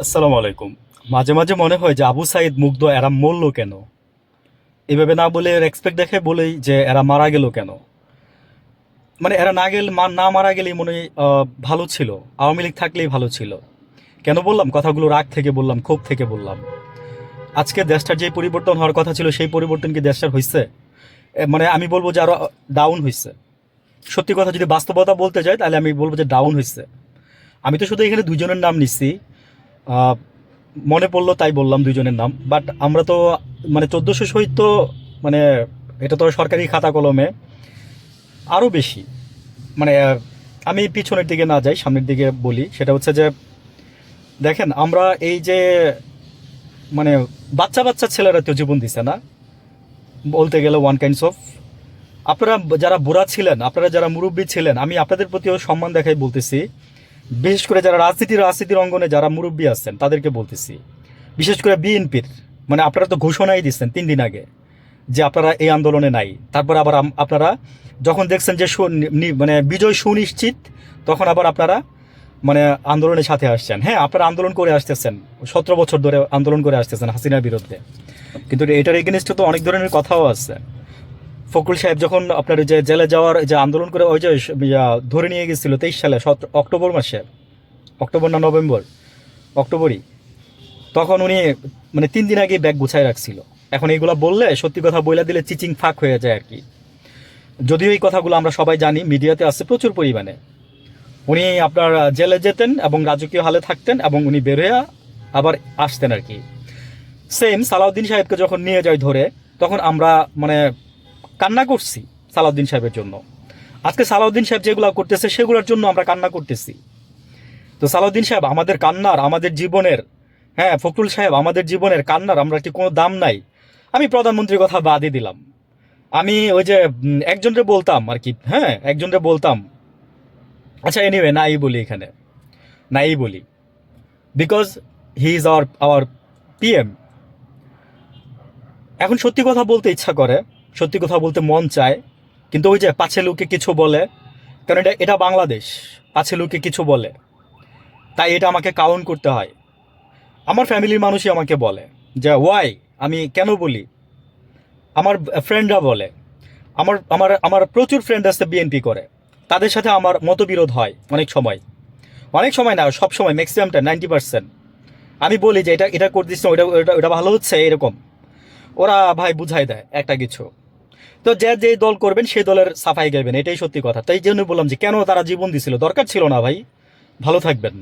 আসসালামু আলাইকুম। মাঝে মাঝে মনে হয় যে আবু সাইদ মুগ্ধ এরা মরল কেন, এভাবে না বলে রেসপেক্ট দেখে বলেই যে এরা মারা গেল কেন। মানে এরা না গেলে না মারা গেলেই মনে হয় ভালো ছিল, আওয়ামী লীগ থাকলেই ভালো ছিল। কেন বললাম কথাগুলো? রাগ থেকে বললাম, ক্ষোভ থেকে বললাম। আজকে দেশটার যে পরিবর্তন হওয়ার কথা ছিল সেই পরিবর্তন কি দেশটার হয়েছে? মানে আমি বলবো যে আরো ডাউন হয়েছে। সত্যি কথা যদি বাস্তবতা বলতে যাই তাহলে আমি বলবো যে ডাউন হয়েছে। আমি তো শুধু এখানে দুজনের নাম নিচ্ছি, আহ, মনে পড়লো তাই বললাম দুইজনের নাম। বাট আমরা তো মানে 1400 শহীদ তো মানে এটা তো সরকারি খাতা কলমে আরও বেশি। মানে আমি পিছনের দিকে না যাই, সামনের দিকে বলি। সেটা হচ্ছে যে দেখেন আমরা এই যে মানে বাচ্চা বাচ্চা ছেলেরা তো জীবন দিছে না, বলতে গেলে ওয়ান কাইন্ডস অফ। আপনারা যারা বুড়া ছিলেন, আপনারা যারা মুরব্বী ছিলেন, আমি আপনাদের প্রতিও সম্মান দেখাই বলতেছি। বিশেষ করে যারা রাজনীতির অঙ্গনে যারা মুরব্বী আছেন তাদেরকে বলতেছি, বিশেষ করে বিএনপির। মানে আপনারা তো ঘোষণাই দিচ্ছেন 3 দিন আগে যে আপনারা এই আন্দোলনে নাই। তারপর আবার আপনারা যখন দেখছেন যে মানে বিজয় সুনিশ্চিত, তখন আবার আপনারা মানে আন্দোলনের সাথে আসছেন। হ্যাঁ, আপনারা আন্দোলন করে আসতেছেন, 17 বছর ধরে আন্দোলন করে আসতেছেন হাসিনার বিরুদ্ধে। কিন্তু এটার এগেনস্টে তো অনেক ধরনের কথাও আছে। ফখরুল সাহেব যখন আপনার যে জেলে যাওয়ার যে আন্দোলন করে ওই যে ধরে নিয়ে গেছিল 23 সালে অক্টোবর মাসে, অক্টোবর না নভেম্বর, অক্টোবরই, তখন উনি মানে 3 দিন আগে ব্যাগ গুছাই রাখছিল। এখন এইগুলো বললে, সত্যি কথা বইলা দিলে চিচিং ফাঁক হয়ে যায় আর কি। যদিও এই কথাগুলো আমরা সবাই জানি, মিডিয়াতে আছে প্রচুর পরিমাণে। উনি আপনার জেলে যেতেন এবং রাজকীয় হালে থাকতেন এবং উনি বের হয়ে আবার আসতেন আর কি। সেম সালাউদ্দিন সাহেবকে যখন নিয়ে যায় ধরে, তখন আমরা মানে কান্না করছি সালাউদ্দিন সাহেবের জন্য। আজকে সালাউদ্দিন সাহেব যেগুলো করতেছে সেগুলোর জন্য আমরা কান্না করতেছি। তো সালাউদ্দিন সাহেব আমাদের কান্নার, আমাদের জীবনের, হ্যাঁ ফখরুল সাহেব আমাদের জীবনের কান্নার আমরা কি কোনো দাম নাই? আমি প্রধানমন্ত্রীর কথা বাদই দিলাম। আমি ওই যে একজনরে বলতাম আর কি, হ্যাঁ একজনরে বলতাম। আচ্ছা এনিওয়ে, নাই বলি এখানে, নাই বলি, because he is our PM. এখন সত্যি কথা বলতে ইচ্ছা করে, সত্যি কথা বলতে মন চায়, কিন্তু ওই যে পাছে লোকে কিছু বলে, কারণ এটা এটা বাংলাদেশ, পাছে লোকে কিছু বলে, তাই এটা আমাকে কাউন্ট করতে হয়। আমার ফ্যামিলির মানুষই আমাকে বলে যে ওয়াই, আমি কেন বলি, আমার ফ্রেন্ডরা বলে। আমার আমার আমার প্রচুর ফ্রেন্ড আছে বিএনপি করে, তাদের সাথে আমার মতবিরোধ হয় অনেক সময়। অনেক সময় না, সব সময়, ম্যাক্সিমামটা 90%। আমি বলি যে এটা এটা করে দিচ্ছে, ওটা ওটা ওটা ভালো হচ্ছে এরকম। ওরা ভাই বুঝাই দেয় একটা কিছু। তো যে যে দল করবেন সেই দলের সাফাই গাইবেন, এটাই সত্যি কথা। তাই জন্য বললাম যে কেন তারা জীবন দিছিল, দরকার ছিল না ভাই। ভালো থাকবেন।